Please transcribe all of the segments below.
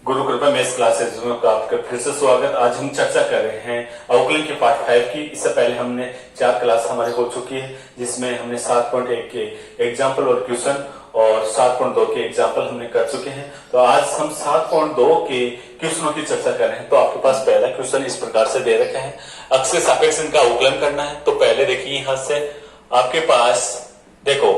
गुरु कृपा mess classes में आपका फिर से स्वागत। आज हम चर्चा कर रहे हैं अवकलन के पार्ट 5 की। इससे पहले हमने 4 क्लास हमारे हो चुकी है, जिसमें हमने 7.1 के एग्जाम्पल और क्वेश्चन और 7.2 के एग्जाम्पल हमने कर चुके हैं। तो आज हम 7.2 के क्वेश्चनों की चर्चा कर रहे हैं। तो आपके पास पहला क्वेश्चन इस प्रकार से दे रखा है, अक्ष के सापेक्ष इनका अवकलन करना है। तो पहले देखिए, यहाँ से आपके पास देखो,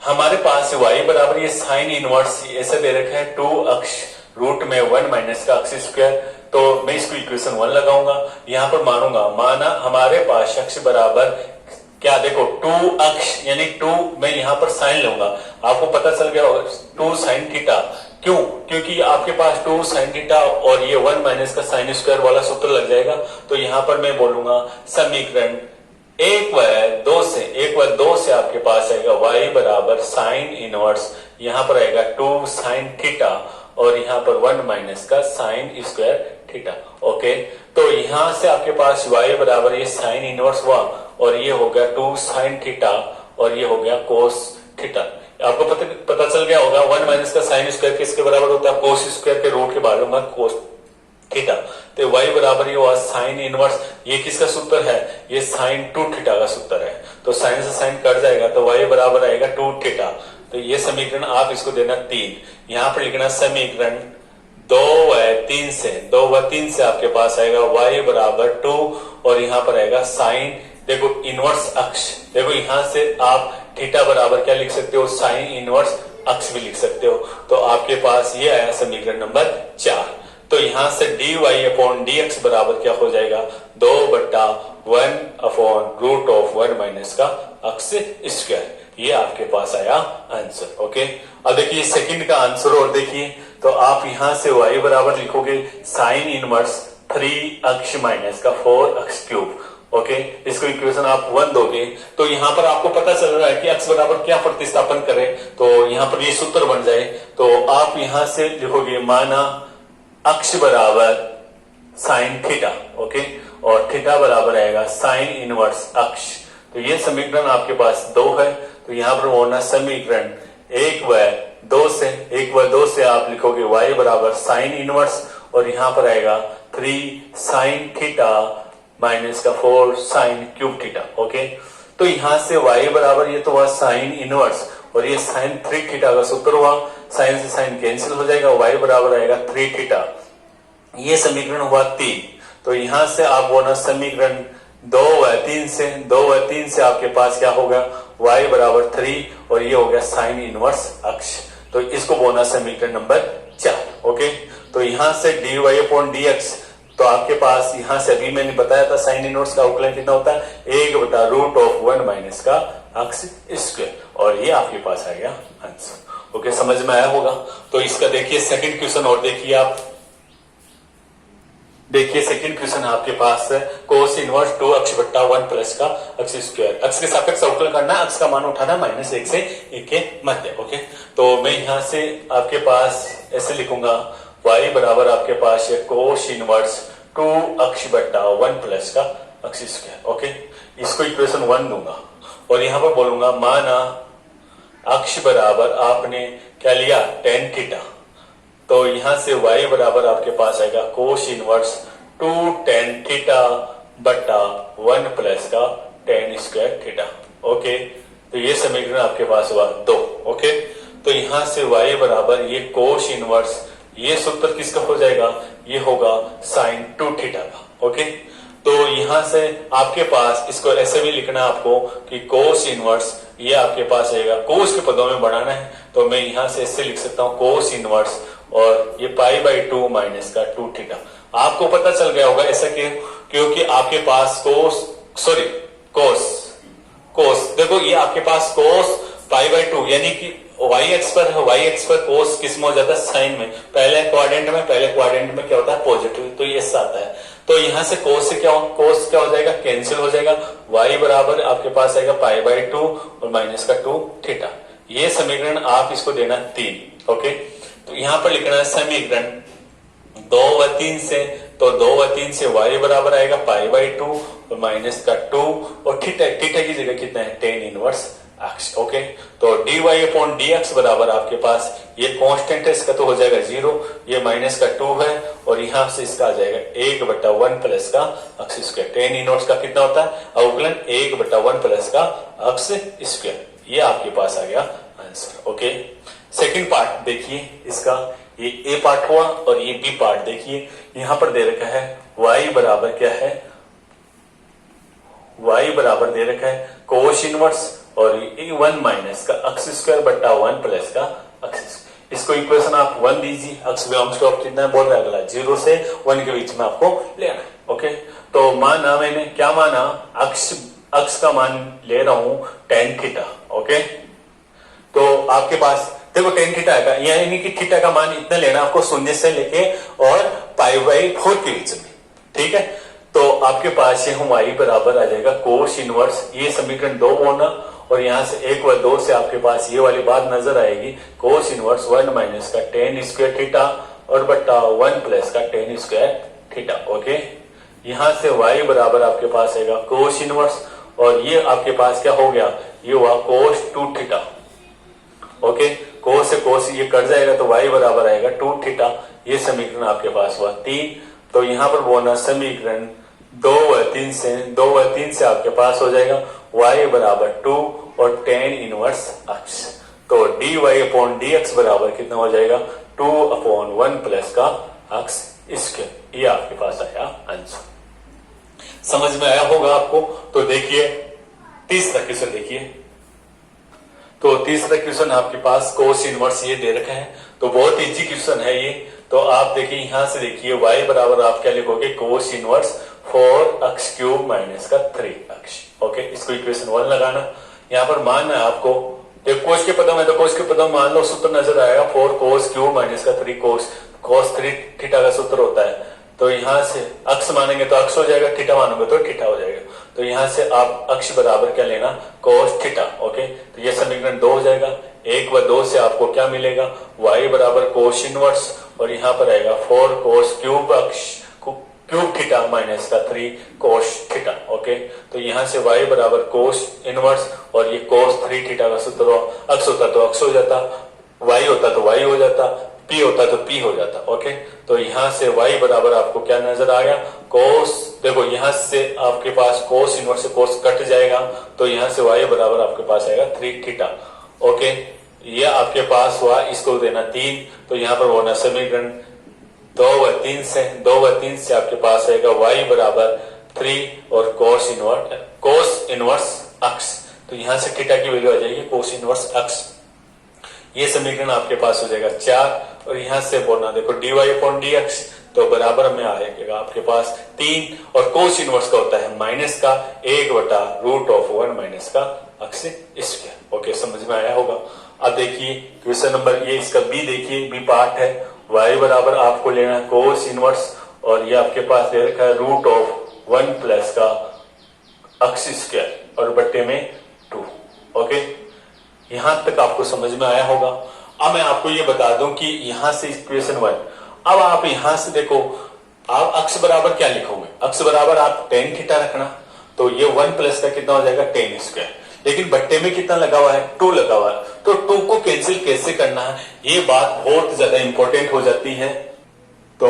हमारे पास y बराबर ये साइन इनवर्स ऐसे दे रखा है 2 अक्ष रूट में 1 माइनस का अक्ष स्क्वायर। तो मैं इसको इक्वेशन 1 लगाऊंगा, यहाँ पर माना हमारे पास अक्ष बराबर क्या, देखो 2 अक्ष यानी 2 मैं यहाँ पर साइन लूंगा। आपको पता चल गया 2 साइन थीटा, क्यों? क्योंकि आपके पास 2 साइन थीटा और ये 1 माइनस का साइन स्क्वायर वाला सूत्र लग जाएगा। तो यहाँ पर मैं बोलूंगा समीकरण 1 व 2 से आपके पास आएगा y बराबर साइन इनवर्स, यहाँ पर आएगा 2 साइन थीटा और यहाँ पर 1 माइनस का साइन स्क्वायर थीटा। ओके, तो यहाँ से आपके पास y बराबर ये साइन इनवर्स हुआ और ये हो गया 2 साइन थीटा और ये हो गया कोस थीटा। आपको पता चल गया होगा 1 माइनस का साइन स्क्वायर किसके बराबर होता है? कोस स्क्वायर के रूट के बारे में कोस थीटा। तो y बराबर ये हुआ साइन इनवर्स, ये किसका सूत्र है? ये साइन 2 थीटा का सूत्र है। तो साइन से साइन कट जाएगा तो y बराबर आएगा 2 थीटा। तो ये समीकरण आप इसको देना 3, यहाँ पर लिखना समीकरण 2 व 3 से आपके पास आएगा y बराबर 2 और यहाँ पर आएगा साइन, देखो इनवर्स अक्ष, देखो यहाँ से आप थीटा बराबर क्या लिख सकते हो? साइन इनवर्स अक्ष भी लिख सकते हो। तो आपके पास ये आया समीकरण नंबर 4। तो यहां से dy अपॉन dx बराबर क्या हो जाएगा? 2/1 अपॉन रूट ऑफ 1 माइनस का अक्ष स्क्वायर। ये आपके पास आया आंसर। ओके, अब देखिए सेकंड का आंसर और देखिए, तो आप यहां से y बराबर लिखोगे साइन इनवर्स 3 अक्ष माइनस का 4 अक्ष क्यूब। ओके, इसको इक्वेशन आप 1 दोगे तो यहाँ पर आपको पता चल रहा है कि अक्ष बराबर क्या प्रतिस्थापन करें, तो यहाँ पर ये सूत्र बन जाए। तो आप यहां से लिखोगे माना अक्ष बराबर साइन थीटा, ओके, और थीटा बराबर आएगा साइन इनवर्स अक्ष। तो ये समीकरण आपके पास 2 है। तो यहाँ पर होना समीकरण 1 व 2 से आप लिखोगे y बराबर साइन इनवर्स और यहाँ पर आएगा 3 साइन थीटा माइनस का 4 साइन क्यूब थीटा। ओके, तो यहाँ से y बराबर ये तो हुआ साइन इनवर्स और ये साइन 3 थीटा का सूत्र हुआ, साइन से साइन कैंसिल हो जाएगा, y बराबर आएगा 3 थीटा। ये समीकरण हुआ 3। तो यहां से आप बोना समीकरण 2 व 3 से आपके पास क्या होगा? y बराबर 3 और ये हो गया साइन इनवर्स अक्ष। तो इसको बोना समीकरण नंबर 4। ओके, तो यहां से dy अपॉन dx, तो आपके पास यहां से अभी मैंने बताया था साइन इनवर्स का अवकलन कितना होता है? 1/√1 माइनस का अक्ष स्क्वायर, और ये आपके पास आ गया आंसर। ओके, समझ में आया होगा। तो इसका देखिए सेकंड क्वेश्चन और देखिए आप, देखिए सेकंड क्वेश्चन आपके पास है कोस इनवर्स 2 अक्ष बट्टा 1 प्लस का अक्ष स्क्वायर। अक्ष के सापेक्ष अवकलन करना, अक्ष का मान उठाना -1 से 1 के मध्य। ओके, तो मैं यहां से आपके पास ऐसे लिखूंगा y बराबर आपके पास है कोस इनवर्स 2 अक्ष बट्टा 1 प्लस का अक्ष स्क्वायर। ओके, इसको इक्वेशन 1 दूंगा और यहां पर बोलूंगा माना अक्ष बराबर आपने क्या लिया? tan theta. तो यहां से y बराबर आपके पास आएगा कोस इनवर्स 2 tan थीटा बट्टा 1 प्लस का tan स्क्वायर थीटा। ओके, तो ये समीकरण आपके पास हुआ 2। ओके, तो यहां से y बराबर ये कोस इनवर्स, ये सूत्र किसका हो जाएगा? ये होगा साइन 2 थीटा का। ओके, तो यहां से आपके पास इसको ऐसे भी लिखना आपको कि कोस इनवर्स, ये आपके पास आएगा, कोस के पदों में बढ़ाना है तो मैं यहां से ऐसे लिख सकता हूं कोस इनवर्स और ये π/2 माइनस का 2 थीटा। आपको पता चल गया होगा ऐसा क्यों? क्योंकि आपके पास कोस देखो, ये आपके पास कोस π/2 यानी कि y एक्स पर है, y एक्स पर कोस किस में हो जाता है? साइन में। पहले क्वाड्रेंट में क्या होता है? पॉजिटिव। तो ये ऐसा आता है। तो यहां से कोस क्या हो जाएगा? कैंसिल हो जाएगा। y बराबर आपके पास आएगा π/2 और माइनस का 2 थीटा। ये समीकरण आप इसको देना 3। ओके, तो यहां पर लिखना है समीकरण 2 व 3 से, तो 2 व 3 से y बराबर आएगा π/2 और माइनस का 2 और थीटा की जगह कितना है? tan इनवर्स अक्ष। ओके, तो dy अपॉन dx बराबर आपके पास ये कांस्टेंट है, इसका तो हो जाएगा 0, ये माइनस का 2 है और यहां से इसका आ जाएगा 1/1 प्लस का अक्ष स्क्वायर। टेन इनवर्स का कितना होता है अवकलन 1/1 प्लस का अक्ष स्क्वायर। ये आपके पास आ गया आंसर। ओके, सेकंड पार्ट देखिए इसका, ये ए पार्ट हुआ और ये बी पार्ट देखिए। यहां पर दे रखा है y बराबर क्या है, y बराबर दे रखा है कोस इनवर्स और 1 माइनस का अक्ष स्क्वायर बट्टा 1 प्लस का अक्ष स्क्वायर। इसको इक्वेशन आप 1 दीजिए, अक्ष स्क्वायर कितना बोल रहा है अगला 0 से 1 के बीच में आपको लेना है। ओके, तो माना मैंने क्या माना, अक्ष का मान ले रहा हूं tan थीटा। ओके, तो आपके पास देखो tan थीटा का यानी कि थीटा का मान इतना लेना आपको 0 से लेके और π/4 के बीच में। ठीक है, तो आपके पास ये हम y बराबर आ जाएगा कोस इनवर्स, ये समीकरण 2 होना और यहां से 1 व 2 से आपके पास ये वाली बात नजर आएगी कोस इनवर्स 1 माइनस का tan स्क्वायर थीटा और बट्टा 1 प्लस का tan स्क्वायर थीटा। ओके, यहां से y बराबर आपके पास आएगा कोस इनवर्स और ये आपके पास क्या हो गया, ये हुआ कोस 2 थीटा। ओके, कोस से कोस ये कट जाएगा तो y बराबर आएगा 2 थीटा। ये समीकरण आपके पास हुआ 3। तो यहां पर बोलना समीकरण 2 व 3 से आपके पास हो जाएगा y बराबर 2 और tan इनवर्स अक्ष। तो dy अपॉन dx बराबर कितना हो जाएगा 2/1 प्लस का अक्ष स्क्वायर। ये आपके पास आया आंसर। समझ में आया होगा आपको। तो देखिए तीसरा क्वेश्चन देखिए, तो तीसरा क्वेश्चन आपके पास कोस इनवर्स ये दे रखा है, तो बहुत इजी क्वेश्चन है ये। तो आप देखिए यहां से देखिए y बराबर आप क्या लिखोगे कोस इनवर्स 4x³ माइनस का 3x। ओके, इसको इक्वेशन 1 लगाना। यहां पर मानना है आपको, देखो कोस के पदों में तो कोस के पदों मान लो सूत्र नजर आएगा 4cos³ माइनस का 3 cos 3 थीटा का सूत्र होता है। तो यहां से अक्ष मानेंगे तो अक्ष हो जाएगा, थीटा मानोगे तो थीटा हो जाएगा। तो यहां से आप अक्ष बराबर क्या लेना कोस थीटा। ओके, तो ये समीकरण 2 हो जाएगा। 1 व 2 से आपको क्या मिलेगा y बराबर कोस इनवर्स और यहां पर आएगा 4cos³ थीटा माइनस का 3 cos थीटा। ओके, तो यहां से y बराबर कोस इनवर्स और ये cos 3 थीटा का सूत्र अक्ष होता तो अक्ष हो जाता, y होता तो y हो जाता, p होता तो p हो जाता। ओके, तो यहां से y बराबर आपको क्या नजर आ गया कोस, देखो यहां से आपके पास कोस इनवर्स से कोस कट जाएगा तो यहां से y बराबर आपके पास आएगा 3 थीटा। ओके, ये आपके पास हुआ, इसको देना 3। तो यहां पर होना समीकरण 2 व 3 से आपके पास आएगा y बराबर 3 और कोस इनवर्स अक्ष। तो यहां से थीटा की वैल्यू आ जाएगी कोस इनवर्स अक्ष। ये समीकरण आपके पास हो जाएगा 4 और यहां से बोलना देखो dy अपॉन dx तो बराबर में आएगा आपके पास 3 और कोस इनवर्स का होता है माइनस का 1/√1 माइनस का अक्ष स्क्वायर। ओके, समझ में आया होगा। अब देखिए क्वेश्चन नंबर ये इसका बी देखिए, बी पार्ट है y बराबर आपको लेना है कोस इनवर्स और ये आपके पास दे रखा है √1 प्लस का अक्ष स्क्वायर और बट्टे में 2। ओके, यहां तक आपको समझ में आया होगा। अब मैं आपको ये बता दूं कि यहां से इक्वेशन 1, अब आप यहां से देखो आप अक्ष बराबर क्या लिखोगे, अक्ष बराबर आप tan थीटा रखना, तो ये 1 प्लस का कितना हो जाएगा tan स्क्वायर। लेकिन बट्टे में कितना लगा हुआ है 2 लगा हुआ है, तो 2 को कैंसिल कैसे करना है ये बात बहुत ज्यादा इंपॉर्टेंट हो जाती है। तो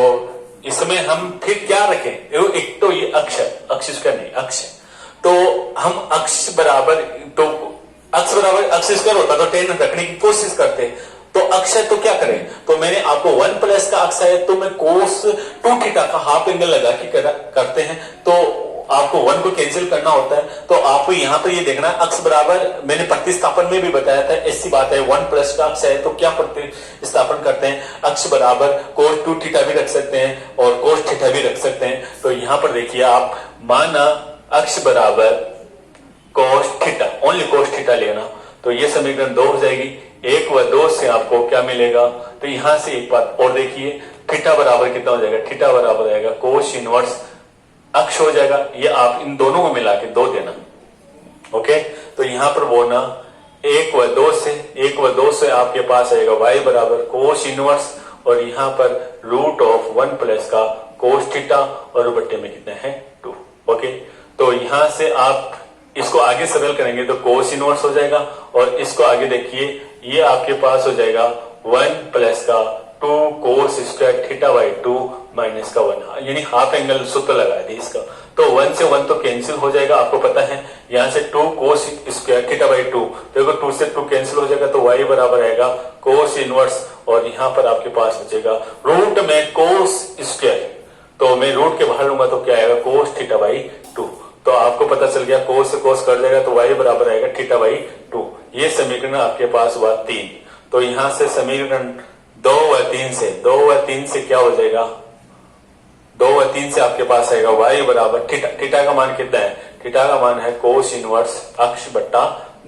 इसमें हम फिर क्या रखें, एक तो ये अक्ष है, अक्ष स्क्वायर नहीं अक्ष है, तो हम अक्ष बराबर अक्ष स्क्वायर होता तो tan रखने की कोशिश करते, तो अक्ष है तो क्या करें, तो मैंने आपको 1 प्लस का अक्ष है तो मैं कोस 2 थीटा का हाफ एंगल लगा के करते हैं, तो आपको 1 को कैंसिल करना होता है। तो आपको यहाँ पर ये देखना है अक्ष बराबर, मैंने प्रतिस्थापन में भी बताया था ऐसी बात है, 1 प्लस का अक्ष है तो क्या प्रतिस्थापन करते हैं, अक्ष बराबर कोस 2 थीटा भी रख सकते हैं और कोस थीटा भी रख सकते हैं। तो यहाँ पर देखिए आप माना अक्ष बराबर cos theta, only cos theta लेना, तो ये समीकरण 2 हो जाएगी। 1 व 2 से आपको क्या मिलेगा, तो यहां से एक बात और देखिए थीटा बराबर कितना हो जाएगा, थीटा बराबर आएगा कोस इनवर्स अक्ष हो जाएगा, ये आप इन दोनों को मिला के 2 देना। ओके, तो यहां पर बोलना 1 व 2 से आपके पास आएगा y बराबर कोस इनवर्स और यहां पर √1 प्लस का कोस थीटा और बट्टे में कितना है 2। ओके, तो यहां से आप इसको आगे सरल करेंगे तो कोस इनवर्स हो जाएगा, और इसको आगे देखिए ये आपके पास हो जाएगा 1 प्लस का 2 cos square theta by 2 minus का 1, यानी हाफ एंगल सूत्र लगा दी इसका। तो 1 से 1 तो कैंसिल हो जाएगा, आपको पता है यहां से 2 कोस स्क्वायर थीटा बाई 2, देखो 2 से 2 कैंसिल हो जाएगा तो y बराबर आएगा कोस इनवर्स, और यहाँ पर आपके पास बचेगा रूट में कोस स्क्वायर, तो मैं रूट के बाहर लूंगा तो क्या आएगा कोस थीटा बाई 2। तो आपको पता चल गया कोस से कोस कर देगा तो y बराबर आएगा थीटा बाई 2। ये समीकरण आपके पास हुआ 3। तो यहां से समीकरण 2 व 3 से क्या हो जाएगा, 2 व 3 से आपके पास आएगा y बराबर थीटा, थीटा का मान कितना है, थीटा का मान है कोस इनवर्स अक्ष बट्टा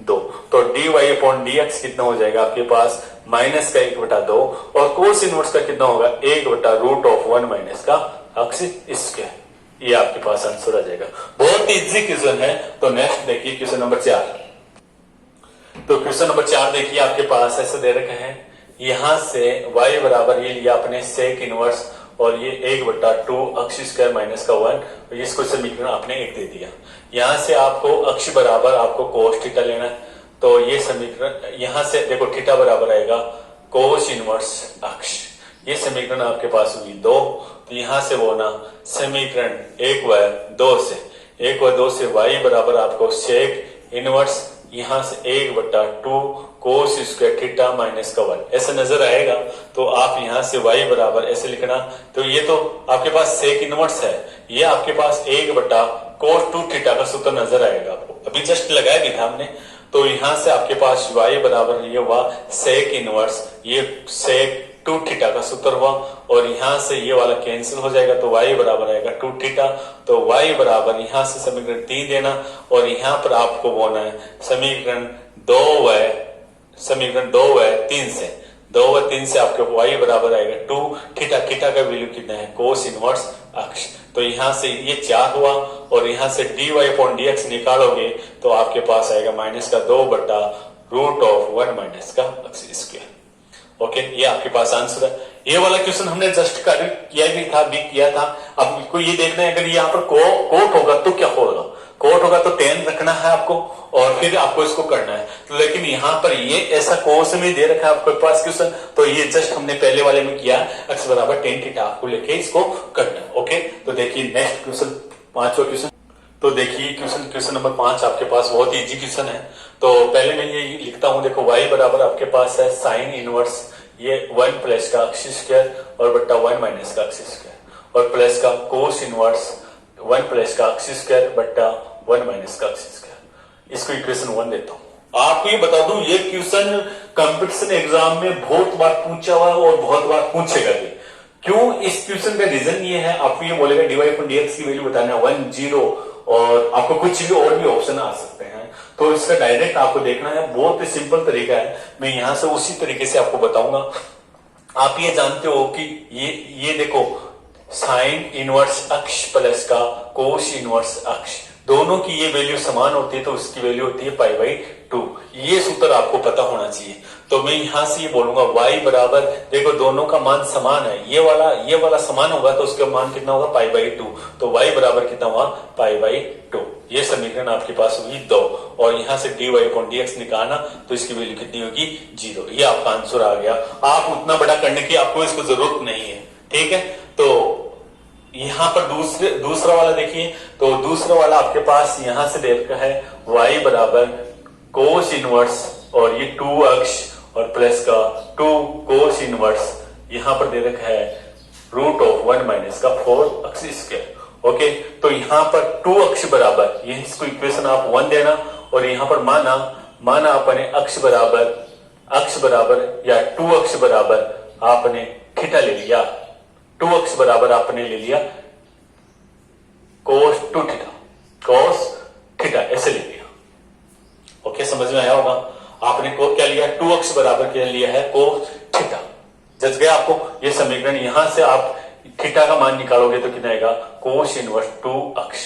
2। तो dy अपॉन dx कितना हो जाएगा आपके पास माइनस का 1 बटा 2, और कोस इनवर्स का कितना होगा 1 बटा रूट ऑफ 1 माइनस का अक्ष स्क्वायर। ये आपके पास आंसर आ जाएगा। बहुत इजी क्वेश्चन है। तो नेक्स्ट देखिए क्वेश्चन नंबर 4। तो क्वेश्चन नंबर 4 देखिए आपके पास ऐसे दे रखे हैं, यहां से y बराबर ये लिया अपने सेक इनवर्स, और ये 1 बट्टा 2 अक्ष स्क्वायर माइनस का 1, इसको समीकरण आपने 1 दे दिया। यहां से आपको अक्ष बराबर आपको कोस थीटा लेना है, तो ये समीकरण यहां से देखो थीटा बराबर आएगा कोस इनवर्स अक्ष, ये समीकरण आपके पास हुई 2। तो यहां से वो ना समीकरण 1 व 2 से y बराबर आपको सेक इनवर्स यहां से 1 बट्टा 2 कोस स्क्वायर थीटा माइनस का 1 ऐसा नजर आएगा। तो आप यहां से y बराबर ऐसे लिखना, तो ये तो आपके पास सेक इनवर्स है, ये आपके पास 1 बट्टा कोस 2 थीटा का सूत्र नजर आएगा, आपको अभी जस्ट लगाया भी था हमने। तो यहां से आपके पास y बराबर ये हुआ सेक इनवर्स, ये सेक 2 थीटा का सूत्र हुआ, और यहां से ये वाला कैंसिल हो जाएगा तो y बराबर आएगा 2 थीटा। तो y बराबर यहां से समीकरण 3 देना, और यहां पर आपको बोलना है समीकरण 2 व 3 से आपके y बराबर आएगा 2 थीटा, थीटा का वैल्यू कितना है कोस इनवर्स अक्ष। तो यहां से ये 4 हुआ, और यहां से dy अपॉन dx निकालोगे तो आपके पास आएगा माइनस का 2 बट्टा रूट ऑफ 1 माइनस का अक्ष स्क्वायर। ओके, ये आपके पास आंसर है। ये वाला क्वेश्चन हमने जस्ट किया भी था, अब इसको ये देखना है, अगर यहाँ पर कोट होगा तो क्या होगा, कोट होगा तो 10 रखना है आपको, और फिर आपको इसको करना है। तो लेकिन यहाँ पर ये ऐसा कोर्स में दे रखा है आपके पास क्वेश्चन, तो ये जस्ट हमने पहले वाले में किया x बराबर 10 थीटा, आपको लेके इसको करना है। ओके, तो देखिए नेक्स्ट क्वेश्चन 5वां क्वेश्चन। तो देखिए क्वेश्चन नंबर 5 आपके पास बहुत ही इजी क्वेश्चन है। तो पहले मैं ये लिखता हूं, देखो y बराबर आपके पास है साइन इनवर्स ये 1 प्लस का अक्ष स्क्वायर और बट्टा 1 माइनस का अक्ष स्क्वायर, और प्लस का कोस इनवर्स 1 प्लस का अक्ष स्क्वायर बट्टा 1 माइनस का अक्ष स्क्वायर। इसको इक्वेशन 1 देता हूं। आपको ये बता दूं, ये क्वेश्चन कंपटीशन एग्जाम में बहुत बार पूछा हुआ और बहुत बार पूछेगा भी। क्यों? इस क्वेश्चन का रीजन ये है, आपको ये बोलेगा dy अपॉन dx की वैल्यू बताना है 1 0, और आपको कुछ भी और भी ऑप्शन आ सकते हैं। तो इसका डायरेक्ट आपको देखना है, बहुत ही सिंपल तरीका है, मैं यहां से उसी तरीके से आपको बताऊंगा। आप ये जानते हो कि ये देखो साइन इनवर्स अक्ष प्लस का कोस इनवर्स अक्ष, दोनों की ये वैल्यू समान होती है, तो उसकी वैल्यू होती है पाई बाई 2। ये सूत्र आपको पता होना चाहिए। तो मैं यहां से ये बोलूंगा y बराबर, देखो दोनों का मान समान है, ये वाला समान होगा तो उसका मान कितना होगा पाई बाई 2। तो y बराबर कितना हुआ पाई बाई 2। ये समीकरण आपके पास होगी 2, और यहां से dy अपॉन dx निकालना तो इसकी वैल्यू कितनी होगी 0। ये आपका आंसर आ गया। आप उतना बड़ा करने की आपको इसको जरूरत नहीं है, ठीक है। तो यहां पर दूसरा वाला देखिए, तो दूसरा वाला आपके पास यहां से दे रखा है y बराबर कोस इनवर्स और ये 2 अक्ष और प्लस का 2 कोस इनवर्स, यहां पर दे रखा है रूट ऑफ 1 माइनस का 4 अक्ष स्क्वायर। ओके, तो यहां पर 2 अक्ष बराबर, ये इसको इक्वेशन आप 1 देना, और यहां पर माना आपने अक्ष बराबर या 2 अक्ष बराबर आपने थीटा ले लिया, 2 अक्ष बराबर आपने ले लिया कोस 2 थीटा, कोस थीटा ऐसे ले लिया। ओके, समझ में आया होगा। आपने को क्या लिया, 2 अक्ष बराबर क्या लिया है कोस थीटा। जज गया आपको ये समीकरण। यहां से आप थीटा का मान निकालोगे तो कितना आएगा कोस इनवर्स 2 अक्ष।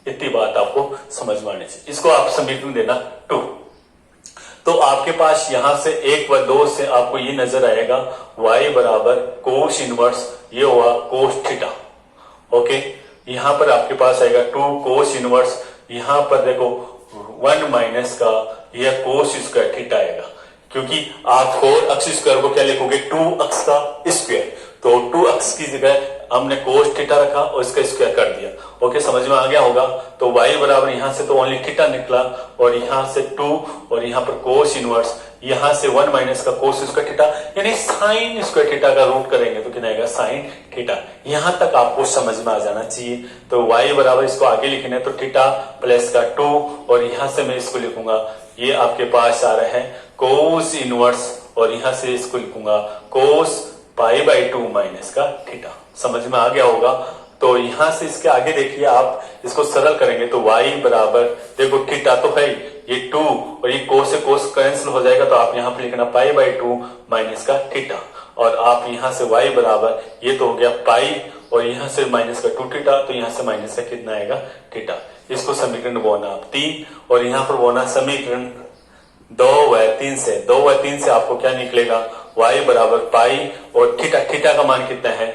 इतनी बात आपको समझ में आनी चाहिए। इसको आप समीकरण देना 2। तो आपके पास यहां से 1 व 2 से आपको ये नजर आएगा y बराबर कोस इनवर्स, ये हुआ कोस थीटा। ओके, यहां पर आपके पास आएगा 2 कोस इनवर्स, यहां पर देखो 1 माइनस का यह कोस स्क्वायर थीटा आएगा, क्योंकि आप 4 अक्ष स्क्वायर को क्या लिखोगे 2 अक्ष का स्क्वायर, तो 2 अक्ष की जगह हमने कोस थीटा रखा और इसका स्क्वायर कर दिया। ओके, समझ में आ गया होगा। तो y बराबर यहां से तो ओनली थीटा निकला और यहां से 2 और यहां पर कोस इनवर्स, यहां से 1 माइनस का कोस स्क्वायर थीटा, यानी साइन स्क्वायर थीटा का रूट करेंगे तो कितना आएगा साइन थीटा। यहां तक आपको समझ में आ जाना चाहिए। तो y बराबर इसको आगे लिखना है तो थीटा प्लस का 2 और यहां से मैं इसको लिखूंगा, ये आपके पास आ रहा है कोस इनवर्स और यहां से इसको लिखूंगा कोस π/2 माइनस का थीटा। समझ में आ गया होगा। तो यहां से इसके आगे देखिए, आप इसको सरल करेंगे तो y बराबर, देखो थीटा तो है ये 2 और ये कोस से कोस कैंसिल हो जाएगा, तो आप यहां पे लिखना π/2 माइनस का थीटा और आप यहां से y बराबर, ये तो हो गया पाई और यहां से माइनस का 2 थीटा, तो यहां से माइनस का कितना आएगा थीटा। इसको समीकरण बोना आप 3 और यहां पर बोना समीकरण 2 व 3 से। 2 व 3 से आपको क्या निकलेगा, y बराबर पाई और थीटा, थीटा का मान कितना है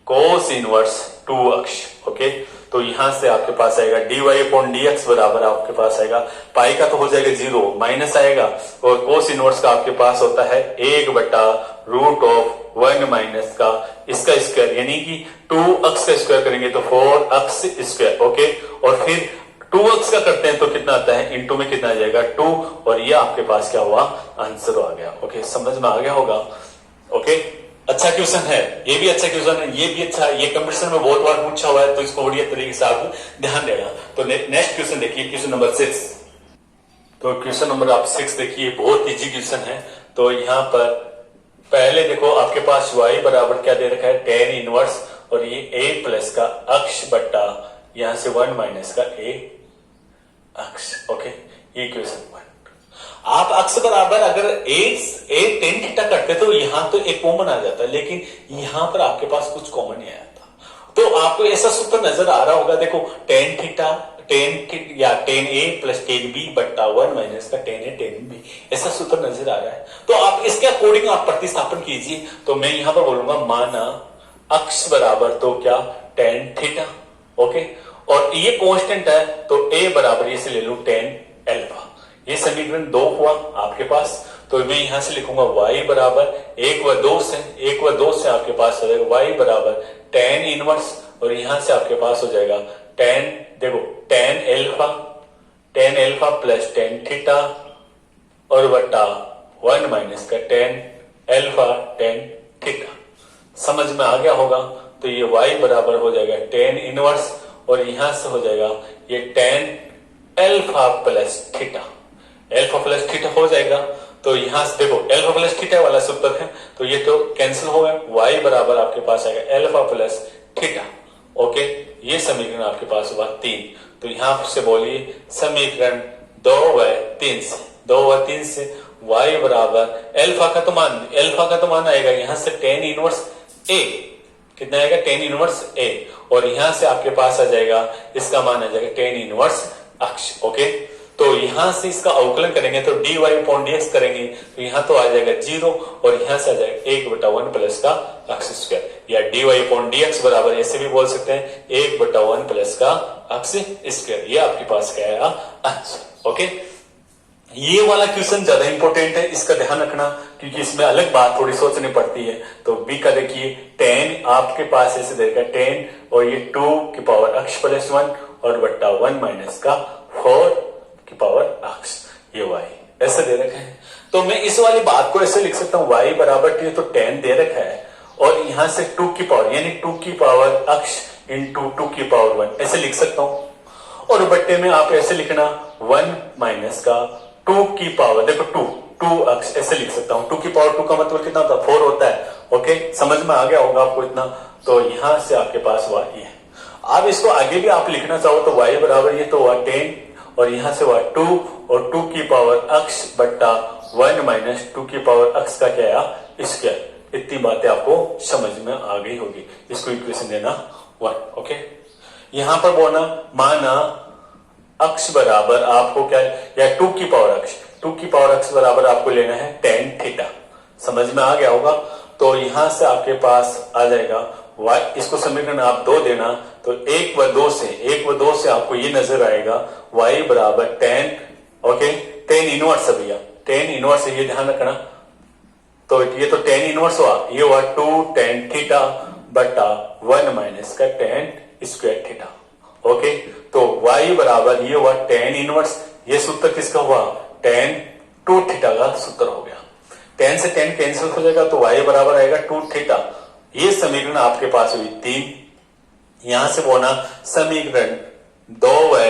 कोस इनवर्स 2 अक्ष। ओके, तो यहां से आपके पास आएगा dy/dx बराबर आपके पास आएगा, पाई का तो हो जाएगा 0, माइनस आएगा और कोस इनवर्स का आपके पास होता है 1/√1 माइनस का इसका स्क्वायर, यानी कि 2 अक्ष का स्क्वायर करेंगे तो 4 अक्ष स्क्वायर। ओके, और फिर 2 अक्ष का करते हैं तो कितना आता है, इनटू में कितना आ जाएगा 2 और ये आपके पास क्या हुआ आंसर आ गया। ओके, समझ में आ गया होगा। ओके, अच्छा क्वेश्चन है, ये भी अच्छा क्वेश्चन है, ये भी अच्छा, ये कंपटीशन में बहुत बार पूछा हुआ है, तो इसको बढ़िया तरीके से आप ध्यान देगा। तो नेक्स्ट क्वेश्चन देखिए, क्वेश्चन नंबर 6। तो क्वेश्चन नंबर आप 6 देखिए, बहुत इजी क्वेश्चन है। तो यहाँ पर पहले देखो आपके पास y बराबर क्या दे रखा है tan इनवर्स और ये a प्लस का अक्ष बट्टा यहां से 1 माइनस का a अक्ष। ओके, ये क्वेश्चन 1। आप अक्ष बराबर अगर a tan थीटा करते तो यहां तो एक कॉमन आ जाता, लेकिन यहां पर आपके पास कुछ कॉमन नहीं आया था। तो आपको ऐसा सूत्र नजर आ रहा होगा, देखो tan थीटा या tan a plus tan b बट्टा 1 माइनस का tan a tan b, ऐसा सूत्र नजर आ रहा है। तो आप इसके अकॉर्डिंग आप प्रतिस्थापन कीजिए। तो मैं यहां पर बोलूंगा माना अक्ष बराबर तो क्या tan थीटा। ओके, और ये कांस्टेंट है तो a बराबर ये से ले लो tan अल्फा। ये समीकरण 2 हुआ आपके पास। तो मैं यहां से लिखूंगा y बराबर 1 व 2 से आपके पास हो जाएगा y बराबर tan इनवर्स और यहां से आपके पास हो जाएगा tan, देखो tan alpha plus tan theta और बट्टा 1 माइनस का tan अल्फा tan थीटा। समझ में आ गया होगा। तो ये y बराबर हो जाएगा tan इनवर्स और यहां से हो जाएगा ये tan alpha plus theta, alpha plus theta हो जाएगा। तो यहां से देखो अल्फा प्लस थीटा वाला सूत्र है तो ये तो कैंसिल हो गया, y बराबर आपके पास आएगा अल्फा प्लस थीटा। ओके, ये समीकरण आपके पास हुआ 3। तो यहां से बोलिए समीकरण 2 व 3 से, 2 व 3 से y बराबर अल्फा का तो मान आएगा यहां से tan इनवर्स a, कितना आएगा tan इनवर्स a और यहां से आपके पास आ जाएगा इसका मान आ जाएगा tan इनवर्स अक्ष। ओके, तो यहां से इसका अवकलन करेंगे तो dy/dx करेंगे तो यहां तो आ जाएगा 0 और यहां से आ जाएगा 1/1 प्लस का अक्ष स्क्वायर, या dy/dx बराबर ऐसे भी बोल सकते हैं 1/1 प्लस का अक्ष स्क्वायर। ये आपके पास क्या आएगा आंसर। ओके, ये वाला क्वेश्चन ज्यादा इंपॉर्टेंट है, इसका ध्यान रखना क्योंकि इसमें अलग बात थोड़ी सोचनी पड़ती है। तो बी का देखिए tan आपके पास ऐसे देगा tan और ये 2 की पावर अक्ष प्लस 1 और बट्टा 1 माइनस का 4 की पावर अक्ष, ये y ऐसे दे रखा है। तो मैं इस वाली बात को ऐसे लिख सकता हूं y बराबर t, तो tan दे रखा है और यहां से 2 की पावर यानी 2 की पावर अक्ष इंटू 2 की पावर 1 ऐसे लिख सकता हूं और बट्टे में आप ऐसे लिखना 1 माइनस का 2 की पावर, देखो 2 अक्ष ऐसे लिख सकता हूं। 2 की पावर 2 का मतलब कितना होता है 4 होता है। ओके, समझ में आ गया होगा आपको इतना। तो यहां से आपके पास हुआ ये। अब इसको आगे भी आप लिखना चाहो तो y बराबर ये तो हुआ 10 और यहां से हुआ 2 और 2 की पावर अक्ष बट्टा 1 माइनस 2 की पावर अक्ष का क्या आया स्क्वायर। इतनी बातें आपको समझ में आ गई होगी। इसको इक्वेशन देना 1। ओके, यहां पर बोलना माना अक्ष बराबर आपको क्या, या 2 की पावर अक्ष बराबर आपको लेना है tan थीटा। समझ में आ गया होगा। तो यहां से आपके पास आ जाएगा y, इसको समीकरण आप 2 देना तो 1 व 2 से आपको ये नजर आएगा y बराबर tan ओके, टेन इनवर्स है भैया, टेन इनवर्स है, ये ध्यान रखना। तो ये तो टेन इनवर्स हुआ, ये हुआ 2 tan थीटा बटा 1 माइनस का tan स्क्वायर थीटा। ओके, तो y बराबर ये हुआ tan इनवर्स, ये सूत्र किसका हुआ, tan 2 थीटा का सूत्र हो गया। tan से tan कैंसिल हो जाएगा तो y बराबर आएगा 2 थीटा। ये समीकरण आपके पास हुई 3। यहां से बोना समीकरण 2 व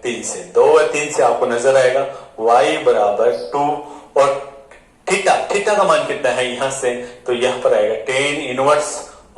3 से, 2 व 3 से आपको नजर आएगा y बराबर 2 और थीटा, थीटा का मान कितना है यहां से, तो यहां पर आएगा tan इनवर्स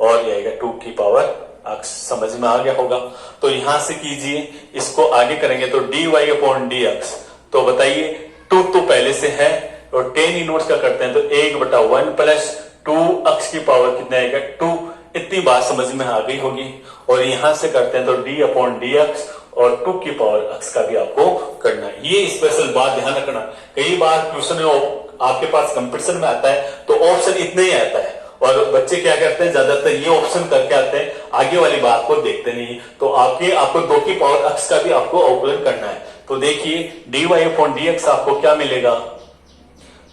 और ये आएगा 2 की पावर x। समझ में आ गया होगा। तो यहां से कीजिए, इसको आगे करेंगे तो dy अपॉन dx, तो बताइए 2 तो पहले से है और tan इनवर्स का करते हैं तो 1/1 प्लस 2x की पावर कितना आएगा 2। इतनी बात समझ में आ गई होगी। और यहां से करते हैं तो d अपॉन dx और 2 की पावर x का भी आपको करना है। ये स्पेशल बात ध्यान रखना, कई बार क्वेश्चन में आपके पास कंपटीशन में आता है तो ऑप्शन इतना ही आता है और बच्चे क्या करते हैं, ज्यादातर ये ऑप्शन करके आते हैं, आगे वाली बात को देखते नहीं। तो आपको 2 की पावर x का भी आपको अवकलन करना है। तो देखिए dy अपॉन dx आपको क्या मिलेगा,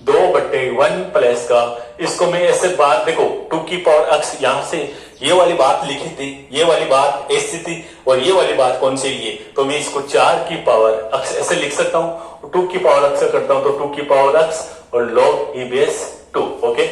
2/1 प्लस का, इसको मैं ऐसे बात देखो 2 की पावर x, यहां से ये वाली बात लिखी थी, ये वाली बात ऐसी थी और ये वाली बात कौन सी है, तो मैं इसको 4 की पावर x ऐसे लिख सकता हूं। 2 की पावर x करता हूं तो 2 की पावर x और log e बेस 2। ओके,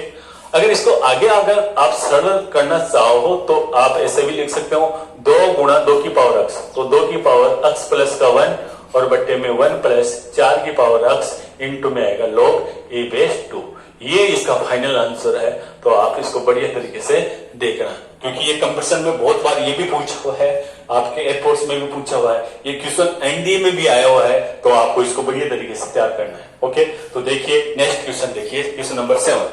अगर इसको आगे अगर आप सरल करना चाहो तो आप ऐसे भी लिख सकते हो 2 गुणा 2 की पावर x, तो 2 की पावर x प्लस का 1 और बट्टे में 1 प्लस 4 की पावर x इंटू में आएगा log e बेस 2। ये इसका फाइनल आंसर है। तो आप इसको बढ़िया तरीके से देखना, क्योंकि ये कंपटीशन में बहुत बार ये भी पूछा हुआ है, आपके एयरफोर्स में भी पूछा हुआ है, ये क्वेश्चन एनडीए में भी आया हुआ है, तो आपको इसको बढ़िया तरीके से तैयार करना है। ओके, तो देखिए नेक्स्ट क्वेश्चन, देखिए क्वेश्चन नंबर 7।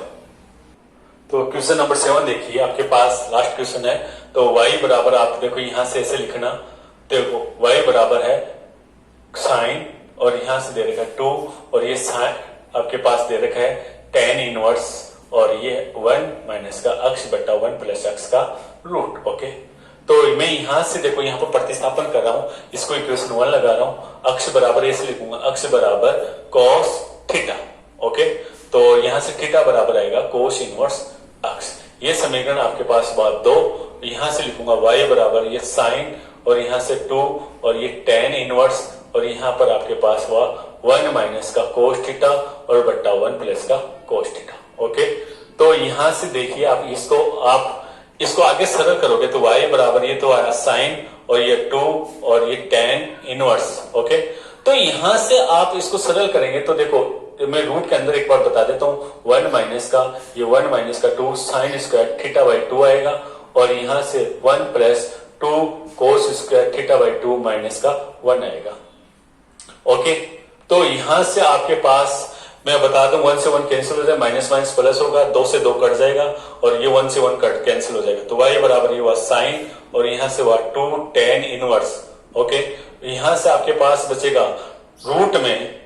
तो क्वेश्चन नंबर 7 देखिए, आपके पास लास्ट क्वेश्चन है। तो y बराबर आप देखो यहां से ऐसे लिखना, देखो y बराबर है साइन और यहां से दे रखा है 2 और ये साइन आपके पास दे रखा है tan इनवर्स और ये 1 माइनस का x बटा 1 प्लस x का रूट। ओके, तो मैं यहां से देखो यहाँ पर प्रतिस्थापन कर रहा हूं, इसको इक्वेशन 1 लगा रहा हूं, x बराबर ऐसे लिखूंगा, x बराबर cos थीटा। ओके, तो यहां से थीटा बराबर आएगा cos इनवर्स x। ये समीकरण आपके पास बात 2। यहां से लिखूंगा y बराबर ये साइन और यहां से 2 और ये tan इनवर्स और यहां पर आपके पास हुआ 1 माइनस का cos थीटा और बट्टा 1 प्लस का cos थीटा। ओके, तो यहां से देखिए आप इसको आगे सरल करोगे तो y बराबर ये तो आया साइन और ये 2 और ये tan इनवर्स। ओके, तो यहां से आप इसको सरल करेंगे तो देखो मैं रूट के अंदर एक बार बता देता हूं, 1 माइनस का ये 1 माइनस का 2 साइन स्क्वायर थीटा बाई 2 आएगा और यहां से 1 plus 2 cos square theta by 2 minus का 1 आएगा। ओके, तो यहां से आपके पास मैं बता दूं 1 से 1 कैंसिल हो जाएगा, माइनस माइनस प्लस होगा, 2 से 2 कट जाएगा और ये 1 से 1 कट कैंसिल हो जाएगा। तो y बराबर ये हुआ साइन और यहां से हुआ 2 tan इनवर्स। ओके, यहां से आपके पास बचेगा रूट में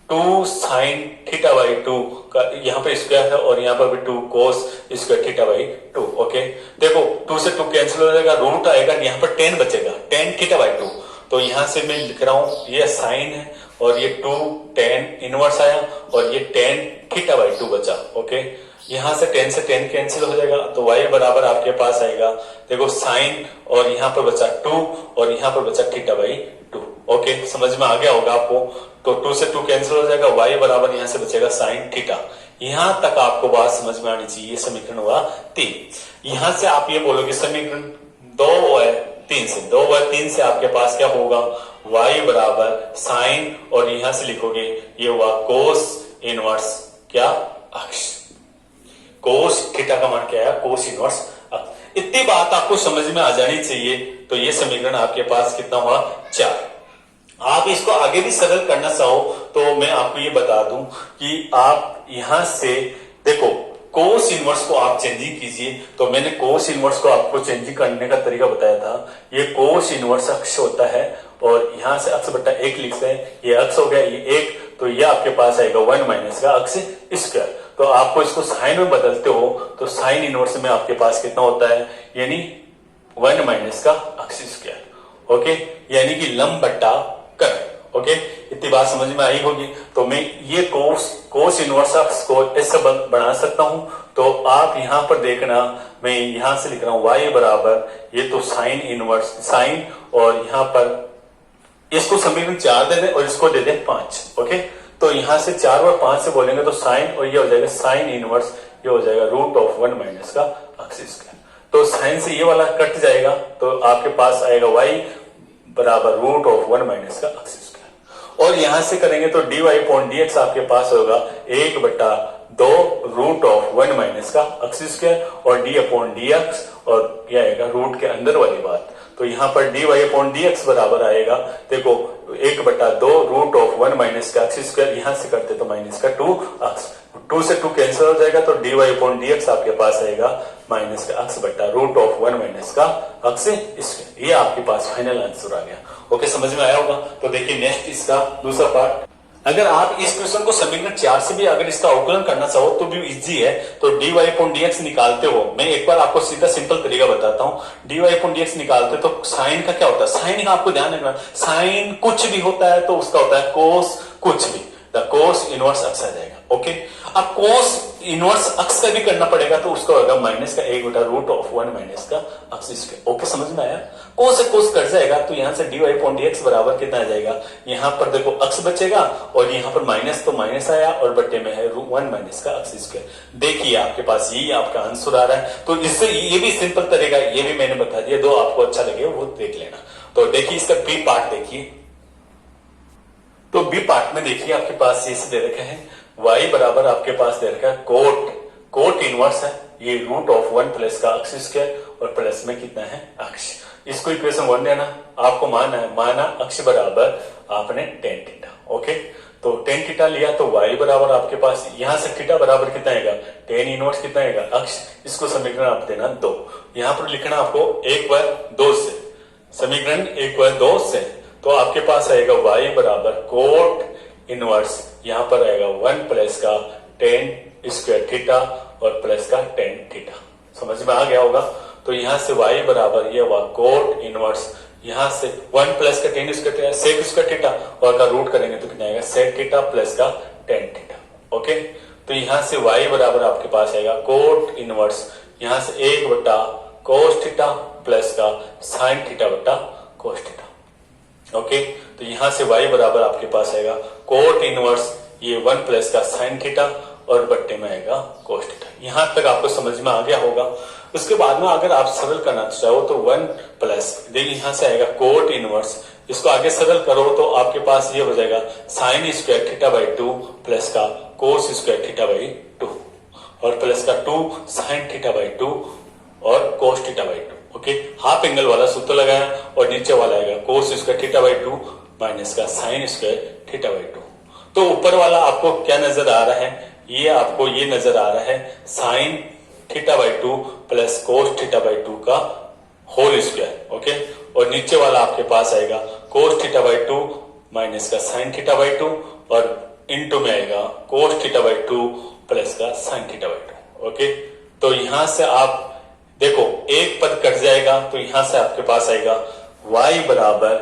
2 साइन थीटा बाई 2 का, यहाँ पे स्क्वायर है और यहाँ पर भी 2 cos square theta by 2। Okay, देखो 2 से 2 कैंसिल हो जाएगा, रूट आएगा, यहाँ पर tan बचेगा, tan थीटा बाई 2। तो यहां से मैं लिख रहा हूं ये साइन है और ये 2 tan इनवर्स आया और ये tan थीटा बाई 2 बचा। ओके, यहां से tan कैंसिल हो जाएगा तो y बराबर आपके पास आएगा, देखो साइन और यहां पर बचा 2 और यहां पर बचा थीटा बाई 2। ओके, समझ में आ गया होगा आपको। तो 2 से 2 कैंसिल हो जाएगा, y बराबर यहां से बचेगा साइन थीटा। यहां तक आपको बात समझ में आनी चाहिए। ये समीकरण हुआ 3। यहां से आप ये बोलोगे समीकरण 2 और 3 से, 2 और 3 से आपके पास क्या होगा, y बराबर साइन और यहां से लिखोगे ये हुआ कोस इनवर्स क्या अक्ष, कोस थीटा का मान क्या है, कोस इनवर्स अक्ष। इतनी बात आपको समझ में आ जानी चाहिए। तो ये समीकरण आपके पास कितना हुआ 4। आप इसको आगे भी सरल करना चाहो तो मैं आपको ये बता दूं कि आप यहां से देखो कोस इनवर्स को आप चेंजिंग कीजिए। तो मैंने कोस इनवर्स को आपको चेंजिंग करने का तरीका बताया था। ये कोस इनवर्स अक्ष होता है और यहां से अक्ष बटा 1 लिखते हैं, ये अक्ष हो गया ये 1, तो ये आपके पास आएगा 1 माइनस का अक्ष स्क्वायर। तो आपको इसको साइन में बदलते हो तो साइन इनवर्स में आपके पास कितना होता है, यानी 1 माइनस का अक्ष स्क्वायर। ओके, यानी कि लंब बट्टा कर्ण। ओके, इतनी बात समझ में आई होगी। तो मैं ये कोस इनवर्स अक्स को ऐसे बना सकता हूं। तो आप यहां पर देखना, मैं यहां से लिख रहा हूं y बराबर, ये तो साइन इनवर्स साइन, और यहां पर इसको समीकरण 4 दे दें और इसको दे दें 5। ओके, तो यहां से 4 और 5 से बोलेंगे तो साइन, और ये हो जाएगा साइन इनवर्स, ये हो जाएगा रूट ऑफ 1 माइनस का अक्स स्क्वायर। तो साइन से ये वाला कट जाएगा, तो आपके पास आएगा y बराबर रूट ऑफ 1 माइनस का अक्स स्क्वायर। और यहां से करेंगे तो dy अपॉन dx आपके पास होगा 1/2 रूट ऑफ 1 माइनस का अक्स स्क्वायर, और d अपॉन dx, और यह आएगा रूट के अंदर वाली बात। तो यहां पर dy अपॉन dx बराबर आएगा, देखो 1/2 रूट ऑफ 1 माइनस का अक्स स्क्वायर, यहां से करते तो माइनस का 2 अक्स, 2 से 2 कैंसिल हो जाएगा, तो dy अपॉन dx आपके पास आएगा माइनस का अक्स बट्टा रूट ऑफ 1 माइनस का अक्स स्क्वायर। ये आपके पास फाइनल आंसर आ गया। ओके, समझ में आया होगा। तो देखिए नेक्स्ट इसका दूसरा पार्ट। अगर आप इस क्वेश्चन को समीकरण 4 से भी अगर इसका अवकलन करना चाहो तो भी इजी है। तो dy अपॉन dx निकालते हो, मैं एक बार आपको सीधा सिंपल तरीका बताता हूँ। dy अपॉन dx निकालते तो साइन का क्या होता है, साइन का आपको ध्यान रखना, साइन कुछ भी होता है तो उसका होता है कोस कुछ भी, द कोस इनवर्स अक्स आ जाएगा। ओके, अब कोस इनवर्स अक्स का भी करना पड़ेगा तो उसका होगा माइनस का 1/रूट ऑफ 1 माइनस का अक्स स्क्वायर। ओके, समझ में आया। कोस से कोस कट जाएगा, तो यहां से dy अपॉन dx बराबर कितना आ जाएगा, यहां पर देखो अक्स बचेगा, और यहां पर माइनस तो माइनस आया, और बट्टे में है 1 माइनस का अक्स स्क्वायर। देखिए आपके पास यही आपका आंसर आ रहा है। तो इससे ये भी सिंपल तरीका, ये भी मैंने बता दिया, दो आपको अच्छा लगे वो देख लेना। तो देखिए इसका बी पार्ट देखिए। तो बी पार्ट में देखिए आपके पास ये दे रखे हैं, y बराबर आपके पास दे रखा है कोट इनवर्स है, ये रूट ऑफ 1 प्लस का अक्स स्क्वायर, और प्लस में कितना है अक्ष। इसको इक्वेशन 1 लेना, आपको माना अक्ष बराबर आपने टेन थीटा। ओके, तो टेन थीटा लिया तो y बराबर आपके पास यहां से थीटा बराबर कितना आएगा, टेन इनवर्स कितना आएगा अक्ष। इसको समीकरण आप देना 2, यहां पर लिखना आपको 1/2 से, समीकरण 1/2 से। तो आपके पास आएगा y बराबर कोट इनवर्स, यहां पर आएगा 1 प्लस का टेन स्क्वायर थीटा और प्लस का टेन थीटा। समझ में आ गया होगा। तो यहां से y बराबर ये हुआ कोट इनवर्स, यहां से 1 प्लस का tan square sec square theta, और का रूट करेंगे तो कितना आएगा सेक थीटा प्लस का टेन थीटा। ओके, तो यहां से y बराबर आपके पास आएगा कोट इनवर्स, यहां से 1/कोस थीटा प्लस का साइन थीटा बट्टा कोस थीटा। ओके, तो यहां से y बराबर आपके पास आएगा कोट इनवर्स, ये 1 प्लस का साइन थीटा, और बट्टे में आएगा कोस थीटा। यहां तक आपको समझ में आ गया होगा। उसके बाद में अगर आप सरल करना चाहो तो 1 प्लस, देखिए यहां से आएगा कोट इनवर्स, इसको आगे सरल करो तो आपके पास ये हो जाएगा sine square theta by 2 plus का कोस स्क्वायर थीटा बाई 2, और प्लस का 2 साइन थीटा बाई 2 और cos theta by 2। Okay, half angle वाला सूत्र लगाया, और नीचे वाला आएगा cos square theta by 2 minus का साइन स्क्वायर थीटा बाई 2। तो ऊपर वाला आपको क्या नजर आ रहा है, ये आपको ये नजर आ रहा है sine theta by 2 plus cos theta by 2 का होल स्क्वायर। ओके, और नीचे वाला आपके पास आएगा कोस थीटा बाई 2 माइनस का साइन थीटा बाई 2, और इनटू में आएगा कोस थीटा बाई 2 प्लस का साइन थीटा बाई 2। ओके, तो यहां से आप देखो एक पद कट जाएगा, तो यहां से आपके पास आएगा y बराबर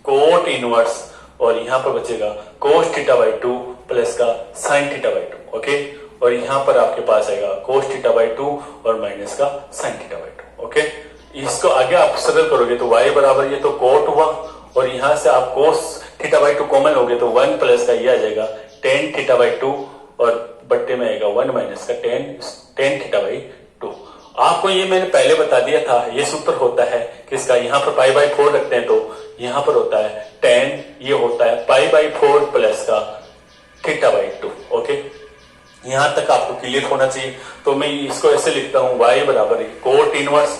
कोट इनवर्स, और यहां पर बचेगा कोस थीटा बाई 2 प्लस का साइन थीटा बाई 2। ओके, और यहां पर आपके पास आएगा कोस थीटा बाई 2 और माइनस का साइन थीटा बाई 2। ओके, इसको आगे आप सरल करोगे तो y बराबर ये तो कोट हुआ, और यहां से आप कोस थीटा बाई 2 कॉमन लोगे तो 1 प्लस का ये आ जाएगा टेन थीटा बाई 2, और बट्टे में आएगा 1 माइनस का टेन थीटा बाई 2। आपको ये मैंने पहले बता दिया था, ये सूत्र होता है किसका, यहाँ पर पाई बाई 4 रखते हैं तो यहाँ पर होता है टेन, ये होता है पाई बाई 4 प्लस का थीटा बाई 2। ओके, यहां तक आपको क्लियर होना चाहिए। तो मैं इसको ऐसे लिखता हूं y बराबर कोट इनवर्स